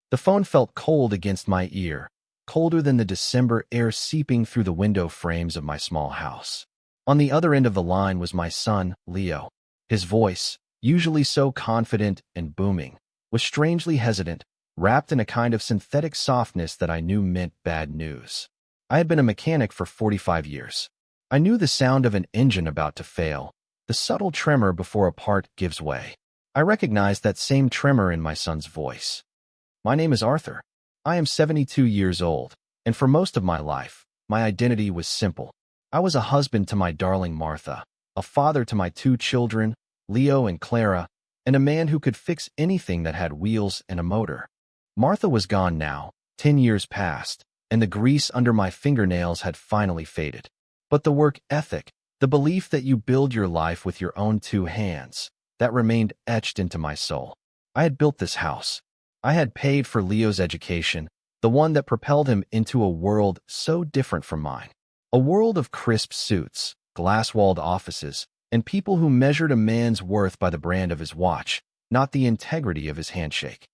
The phone felt cold against my ear, colder than the December air seeping through the window frames of my small house. On the other end of the line was my son, Leo. His voice, usually so confident and booming, was strangely hesitant, wrapped in a kind of synthetic softness that I knew meant bad news. I had been a mechanic for 45 years. I knew the sound of an engine about to fail, the subtle tremor before a part gives way. I recognized that same tremor in my son's voice. My name is Arthur. I am 72 years old, and for most of my life, my identity was simple. I was a husband to my darling Martha, a father to my 2 children, Leo and Clara, and a man who could fix anything that had wheels and a motor. Martha was gone now, 10 years past, and the grease under my fingernails had finally faded. But the work ethic, the belief that you build your life with your own 2 hands, that remained etched into my soul. I had built this house. I had paid for Leo's education, the one that propelled him into a world so different from mine. A world of crisp suits, glass-walled offices, and people who measured a man's worth by the brand of his watch, not the integrity of his handshake.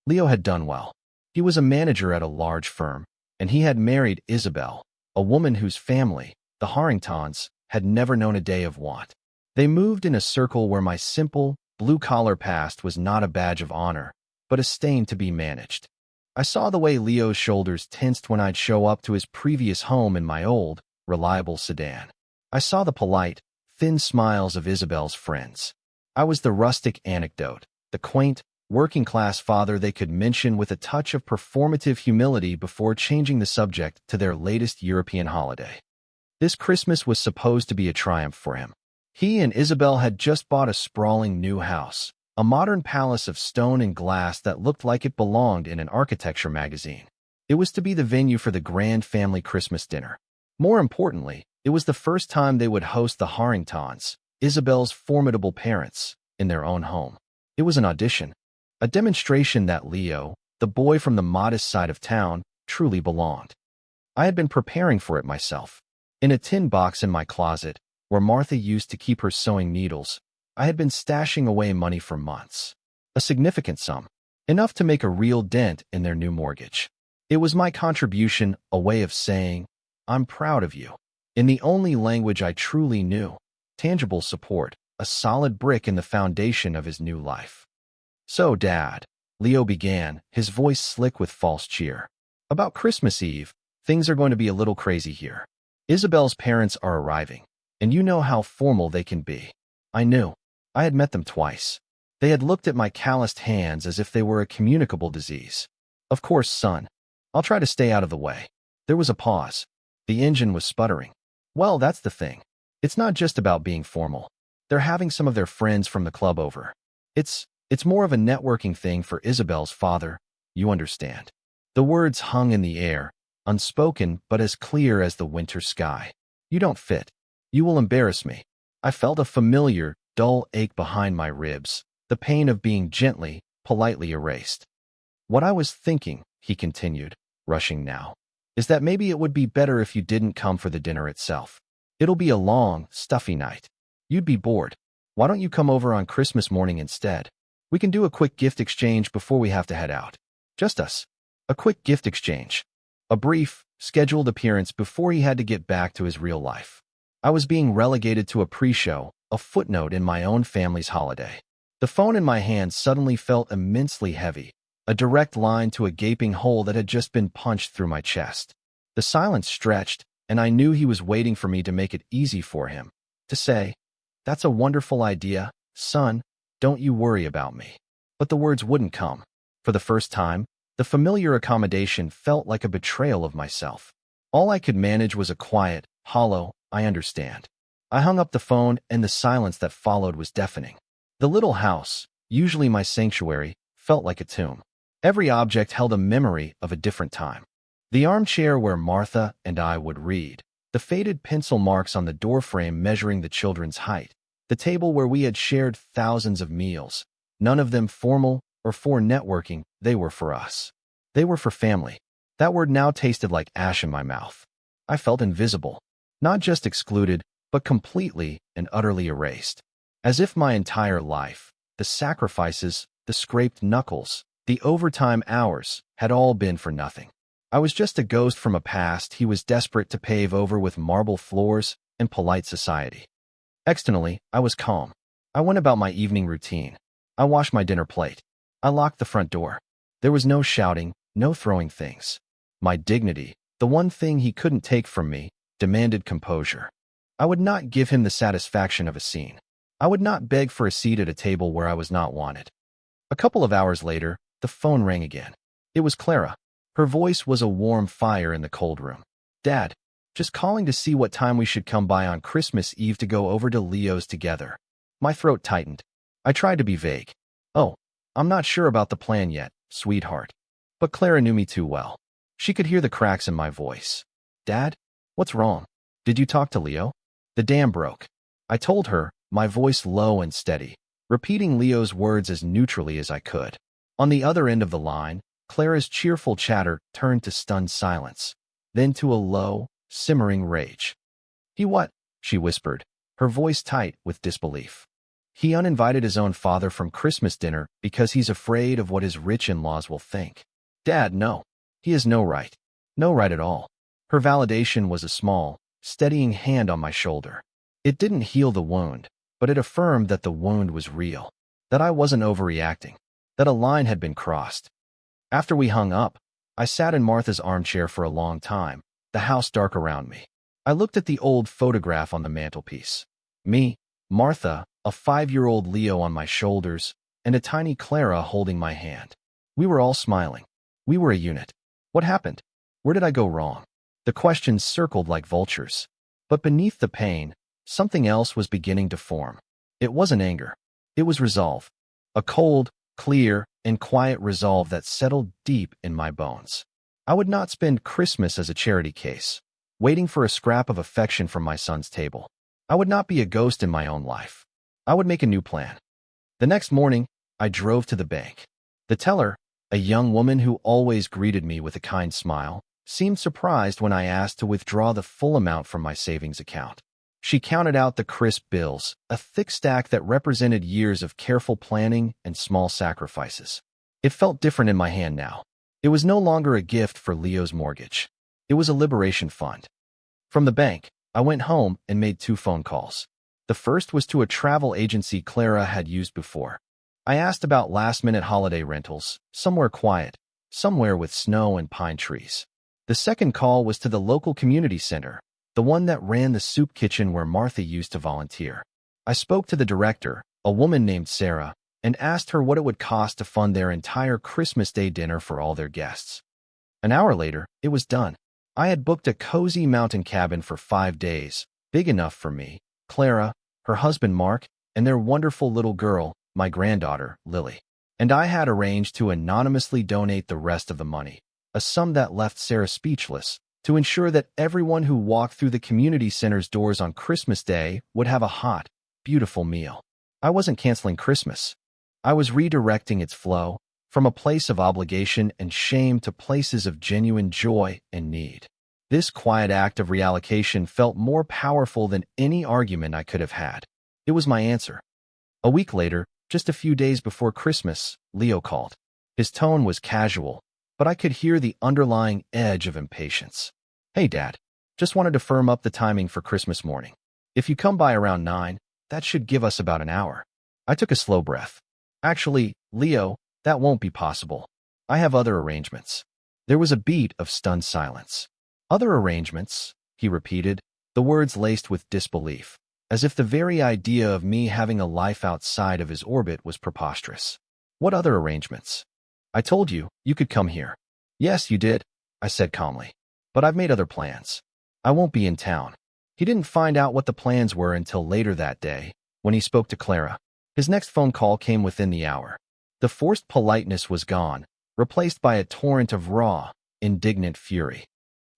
Leo had done well. He was a manager at a large firm, and he had married Isabel, a woman whose family, the Harringtons, had never known a day of want. They moved in a circle where my simple, blue-collar past was not a badge of honor, but a stain to be managed. I saw the way Leo's shoulders tensed when I'd show up to his previous home in my old, reliable sedan. I saw the polite, thin smiles of Isabel's friends. I was the rustic anecdote, the quaint, working-class father they could mention with a touch of performative humility before changing the subject to their latest European holiday. This Christmas was supposed to be a triumph for him. He and Isabel had just bought a sprawling new house, a modern palace of stone and glass that looked like it belonged in an architecture magazine. It was to be the venue for the grand family Christmas dinner. More importantly, it was the first time they would host the Harringtons, Isabel's formidable parents, in their own home. It was an audition, a demonstration that Leo, the boy from the modest side of town, truly belonged. I had been preparing for it myself. In a tin box in my closet, where Martha used to keep her sewing needles, I had been stashing away money for months. A significant sum, enough to make a real dent in their new mortgage. It was my contribution, a way of saying, I'm proud of you. In the only language I truly knew, tangible support, a solid brick in the foundation of his new life. So, Dad, Leo began, his voice slick with false cheer. About Christmas Eve, things are going to be a little crazy here. Isabel's parents are arriving, and you know how formal they can be. I knew. I had met them twice. They had looked at my calloused hands as if they were a communicable disease. Of course, son. I'll try to stay out of the way. There was a pause. The engine was sputtering. Well, that's the thing. It's not just about being formal. They're having some of their friends from the club over. It's more of a networking thing for Isabel's father, you understand. The words hung in the air, unspoken but as clear as the winter sky. You don't fit. You will embarrass me. I felt a familiar, dull ache behind my ribs, the pain of being gently, politely erased. What I was thinking, he continued, rushing now, is that maybe it would be better if you didn't come for the dinner itself. It'll be a long, stuffy night. You'd be bored. Why don't you come over on Christmas morning instead? We can do a quick gift exchange before we have to head out. Just us. A quick gift exchange. A brief, scheduled appearance before he had to get back to his real life. I was being relegated to a pre-show, a footnote in my own family's holiday. The phone in my hand suddenly felt immensely heavy, a direct line to a gaping hole that had just been punched through my chest. The silence stretched, and I knew he was waiting for me to make it easy for him, to say, "That's a wonderful idea, son, don't you worry about me." But the words wouldn't come. For the first time, the familiar accommodation felt like a betrayal of myself. All I could manage was a quiet, hollow, "I understand." I hung up the phone, and the silence that followed was deafening. The little house, usually my sanctuary, felt like a tomb. Every object held a memory of a different time. The armchair where Martha and I would read, the faded pencil marks on the doorframe measuring the children's height, the table where we had shared thousands of meals, none of them formal or for networking, they were for us. They were for family. That word now tasted like ash in my mouth. I felt invisible, not just excluded, but completely and utterly erased. As if my entire life, the sacrifices, the scraped knuckles, The overtime hours had all been for nothing. I was just a ghost from a past he was desperate to pave over with marble floors and polite society. Externally, I was calm. I went about my evening routine. I washed my dinner plate. I locked the front door. There was no shouting, no throwing things. My dignity, the one thing he couldn't take from me, demanded composure. I would not give him the satisfaction of a scene. I would not beg for a seat at a table where I was not wanted. A couple of hours later, the phone rang again. It was Clara. Her voice was a warm fire in the cold room. "Dad, just calling to see what time we should come by on Christmas Eve to go over to Leo's together." My throat tightened. I tried to be vague. "Oh, I'm not sure about the plan yet, sweetheart." But Clara knew me too well. She could hear the cracks in my voice. "Dad, what's wrong? Did you talk to Leo?" "The dam broke." I told her, my voice low and steady, repeating Leo's words as neutrally as I could. On the other end of the line, Clara's cheerful chatter turned to stunned silence, then to a low, simmering rage. "He what?" she whispered, her voice tight with disbelief. "He uninvited his own father from Christmas dinner because he's afraid of what his rich in-laws will think." "Dad, no. He has no right. No right at all." Her validation was a small, steadying hand on my shoulder. It didn't heal the wound, but it affirmed that the wound was real, that I wasn't overreacting, that a line had been crossed. After we hung up, I sat in Martha's armchair for a long time, the house dark around me. I looked at the old photograph on the mantelpiece. Me, Martha, a 5-year-old Leo on my shoulders, and a tiny Clara holding my hand. We were all smiling. We were a unit. What happened? Where did I go wrong? The questions circled like vultures. But beneath the pain, something else was beginning to form. It wasn't anger. It was resolve. A cold, clear, and quiet resolve that settled deep in my bones. I would not spend Christmas as a charity case, waiting for a scrap of affection from my son's table. I would not be a ghost in my own life. I would make a new plan. The next morning, I drove to the bank. The teller, a young woman who always greeted me with a kind smile, seemed surprised when I asked to withdraw the full amount from my savings account. She counted out the crisp bills, a thick stack that represented years of careful planning and small sacrifices. It felt different in my hand now. It was no longer a gift for Leo's mortgage. It was a liberation fund. From the bank, I went home and made 2 phone calls. The first was to a travel agency Clara had used before. I asked about last-minute holiday rentals, somewhere quiet, somewhere with snow and pine trees. The second call was to the local community center, the one that ran the soup kitchen where Martha used to volunteer. I spoke to the director, a woman named Sarah, and asked her what it would cost to fund their entire Christmas Day dinner for all their guests. An hour later, it was done. I had booked a cozy mountain cabin for 5 days, big enough for me, Clara, her husband Mark, and their wonderful little girl, my granddaughter, Lily. And I had arranged to anonymously donate the rest of the money, a sum that left Sarah speechless, to ensure that everyone who walked through the community center's doors on Christmas Day would have a hot, beautiful meal. I wasn't canceling Christmas. I was redirecting its flow from a place of obligation and shame to places of genuine joy and need. This quiet act of reallocation felt more powerful than any argument I could have had. It was my answer. A week later, just a few days before Christmas, Leo called. His tone was casual, but I could hear the underlying edge of impatience. "Hey, Dad, just wanted to firm up the timing for Christmas morning. If you come by around 9, that should give us about an hour." I took a slow breath. "Actually, Leo, that won't be possible. I have other arrangements." There was a beat of stunned silence. "Other arrangements?" he repeated, the words laced with disbelief, as if the very idea of me having a life outside of his orbit was preposterous. "What other arrangements?" "I told you, you could come here." "Yes, you did," I said calmly. "But I've made other plans. I won't be in town." He didn't find out what the plans were until later that day, when he spoke to Clara. His next phone call came within the hour. The forced politeness was gone, replaced by a torrent of raw, indignant fury.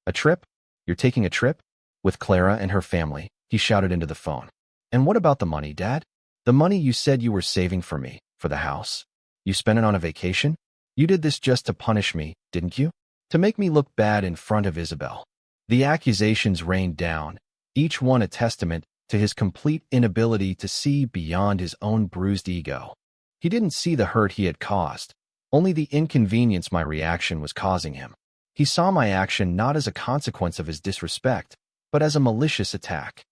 "A trip? You're taking a trip? With Clara and her family?" he shouted into the phone. "And what about the money, Dad? The money you said you were saving for me, for the house? You spent it on a vacation? You did this just to punish me, didn't you? To make me look bad in front of Isabel." The accusations rained down, each one a testament to his complete inability to see beyond his own bruised ego. He didn't see the hurt he had caused, only the inconvenience my reaction was causing him. He saw my action not as a consequence of his disrespect, but as a malicious attack.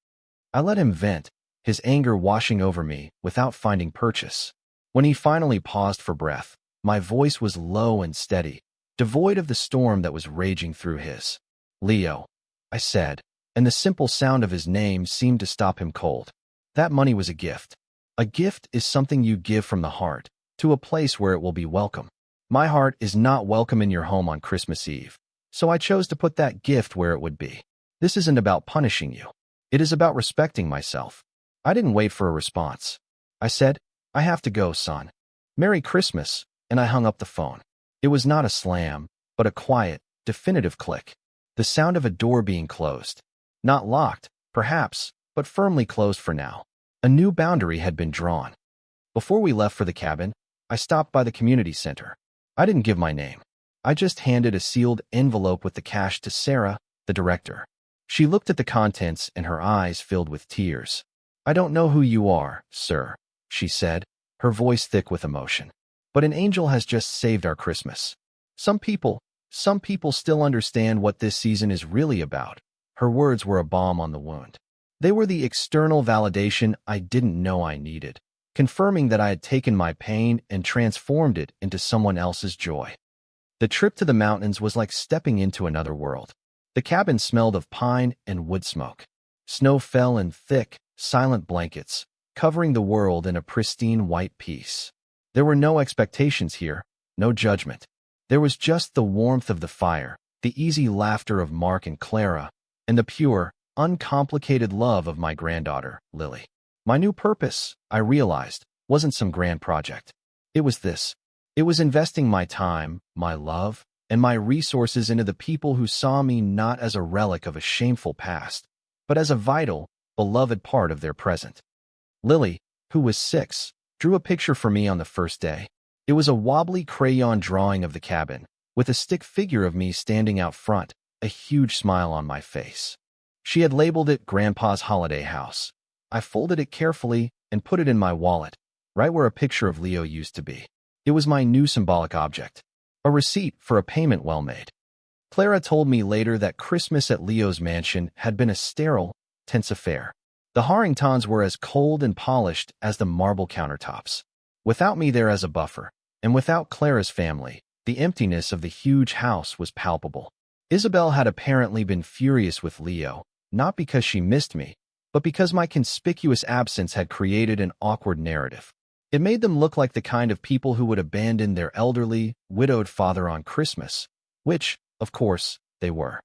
I let him vent, his anger washing over me without finding purchase. When he finally paused for breath, my voice was low and steady, devoid of the storm that was raging through his. "Leo," I said, and the simple sound of his name seemed to stop him cold. "That money was a gift. A gift is something you give from the heart, to a place where it will be welcome. My heart is not welcome in your home on Christmas Eve, so I chose to put that gift where it would be. This isn't about punishing you. It is about respecting myself." I didn't wait for a response. I said, "I have to go, son. Merry Christmas," and I hung up the phone. It was not a slam, but a quiet, definitive click. The sound of a door being closed. Not locked, perhaps, but firmly closed for now. A new boundary had been drawn. Before we left for the cabin, I stopped by the community center. I didn't give my name. I just handed a sealed envelope with the cash to Sarah, the director. She looked at the contents and her eyes filled with tears. "I don't know who you are, sir," she said, her voice thick with emotion. "But an angel has just saved our Christmas. Some people still understand what this season is really about." Her words were a balm on the wound. They were the external validation I didn't know I needed, confirming that I had taken my pain and transformed it into someone else's joy. The trip to the mountains was like stepping into another world. The cabin smelled of pine and wood smoke. Snow fell in thick, silent blankets, covering the world in a pristine white peace. There were no expectations here, no judgment. There was just the warmth of the fire, the easy laughter of Mark and Clara, and the pure, uncomplicated love of my granddaughter, Lily. My new purpose, I realized, wasn't some grand project. It was this. It was investing my time, my love, and my resources into the people who saw me not as a relic of a shameful past, but as a vital, beloved part of their present. Lily, who was 6, drew a picture for me on the first day. It was a wobbly crayon drawing of the cabin, with a stick figure of me standing out front, a huge smile on my face. She had labeled it Grandpa's Holiday House. I folded it carefully and put it in my wallet, right where a picture of Leo used to be. It was my new symbolic object, a receipt for a payment well made. Clara told me later that Christmas at Leo's mansion had been a sterile, tense affair. The Harringtons were as cold and polished as the marble countertops. Without me there as a buffer, and without Clara's family, the emptiness of the huge house was palpable. Isabel had apparently been furious with Leo, not because she missed me, but because my conspicuous absence had created an awkward narrative. It made them look like the kind of people who would abandon their elderly, widowed father on Christmas, which, of course, they were.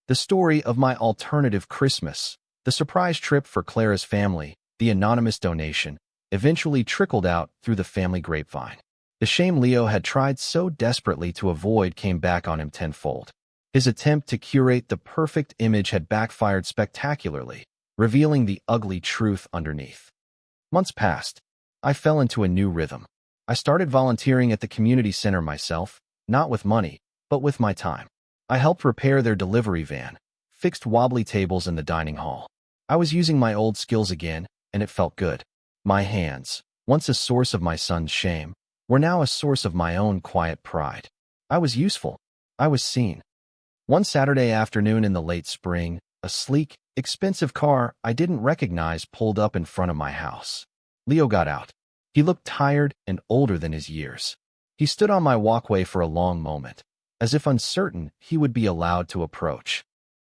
The story of my alternative Christmas, the surprise trip for Clara's family, the anonymous donation, eventually trickled out through the family grapevine. The shame Leo had tried so desperately to avoid came back on him tenfold. His attempt to curate the perfect image had backfired spectacularly, revealing the ugly truth underneath. Months passed. I fell into a new rhythm. I started volunteering at the community center myself, not with money, but with my time. I helped repair their delivery van, fixed wobbly tables in the dining hall. I was using my old skills again, and it felt good. My hands, once a source of my son's shame, were now a source of my own quiet pride. I was useful. I was seen. One Saturday afternoon in the late spring, a sleek, expensive car I didn't recognize pulled up in front of my house. Leo got out. He looked tired and older than his years. He stood on my walkway for a long moment, as if uncertain he would be allowed to approach.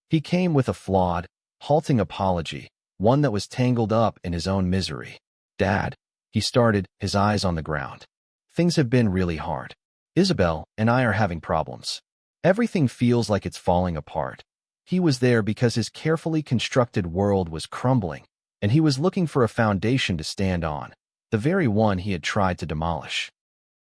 He came with a flawed, halting apology, one that was tangled up in his own misery. "Dad," he started, his eyes on the ground. "Things have been really hard. Isabel and I are having problems. Everything feels like it's falling apart." He was there because his carefully constructed world was crumbling, and he was looking for a foundation to stand on, the very one he had tried to demolish.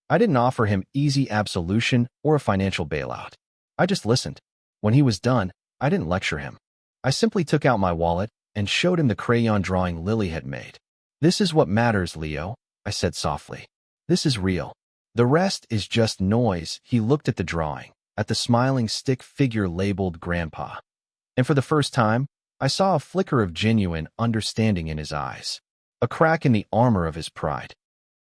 I didn't offer him easy absolution or a financial bailout. I just listened. When he was done, I didn't lecture him. I simply took out my wallet and showed him the crayon drawing Lily had made. "This is what matters, Leo," I said softly. "This is real. The rest is just noise." He looked at the drawing, at the smiling stick figure labeled Grandpa. And for the first time, I saw a flicker of genuine understanding in his eyes, a crack in the armor of his pride.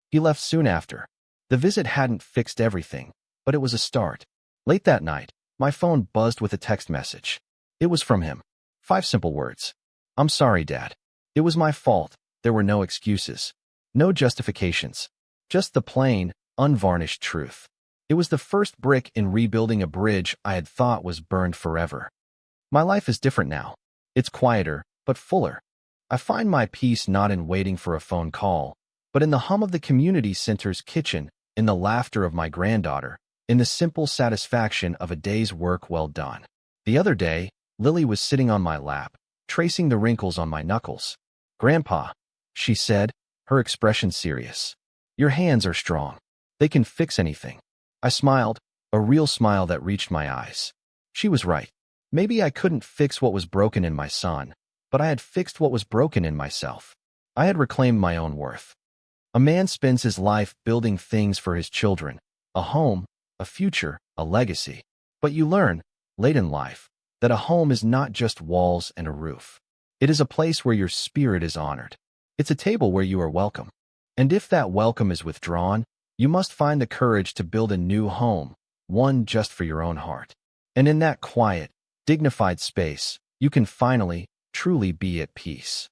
He left soon after. The visit hadn't fixed everything, but it was a start. Late that night, my phone buzzed with a text message. It was from him. 5 simple words. "I'm sorry, Dad. It was my fault." There were no excuses. No justifications. Just the plain, unvarnished truth. It was the first brick in rebuilding a bridge I had thought was burned forever. My life is different now. It's quieter, but fuller. I find my peace not in waiting for a phone call, but in the hum of the community center's kitchen, in the laughter of my granddaughter, in the simple satisfaction of a day's work well done. The other day, Lily was sitting on my lap, tracing the wrinkles on my knuckles. "Grandpa," she said, her expression serious. "Your hands are strong. They can fix anything." I smiled, a real smile that reached my eyes. She was right. Maybe I couldn't fix what was broken in my son, but I had fixed what was broken in myself. I had reclaimed my own worth. A man spends his life building things for his children, a home, a future, a legacy. But you learn, late in life, that a home is not just walls and a roof. It is a place where your spirit is honored. It's a table where you are welcome. And if that welcome is withdrawn, you must find the courage to build a new home, one just for your own heart. And in that quiet, dignified space, you can finally, truly be at peace.